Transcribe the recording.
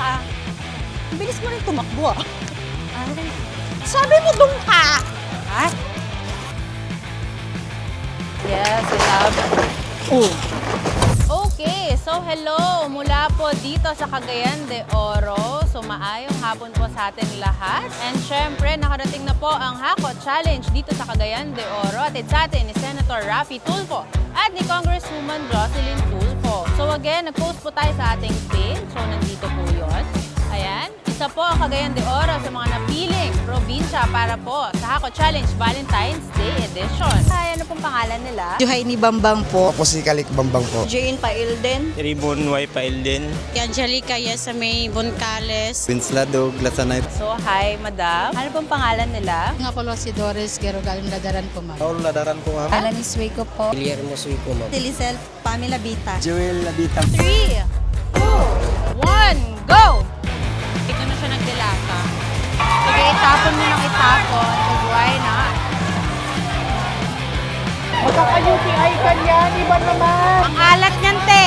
ka. Ang bilis mo rin tumakbo ah. Sabi mo doon ka! Ha? Yes, I love it. Oh. Okay, so hello mula po dito sa Cagayan de Oro. So maayong hapon po sa ating lahat. And syempre, nakarating na po ang Hako Challenge dito sa Cagayan de Oro. At sa atin ni Senator Raffy Tulfo at ni Congresswoman Roselyn Tulfo. So again, nag-post po tayo sa ating page. So nandito po yun. Ayan. Isa po ang Cagayan de Oro sa mga napiling probinsya para po sa Hako Challenge Valentine's Day Edition. Ay, ano pong pangalan nila? Juhay ni Bambang po. Ako si Kalik Bambang po. Jane Pailden. Ribon Y. Pailden. Angelica Yesamay Boncales. Winsladog, Lasanay. So, hi, madam. Ano pong pangalan nila? Nga po si Doris Gerogal Ladaran po, ma'am. Paul Ladaran po, ma'am. Alanis Suico po. Guillermo Suico, ma'am. Silicel Pamela Bita. Joel Labita. 3, 2, 1, go! Ito na siya nagdilata. Sige, itapon mo ng itapon. Why not? Magkaka-UTI ka niyan, iba naman. Ang alat niyan, te!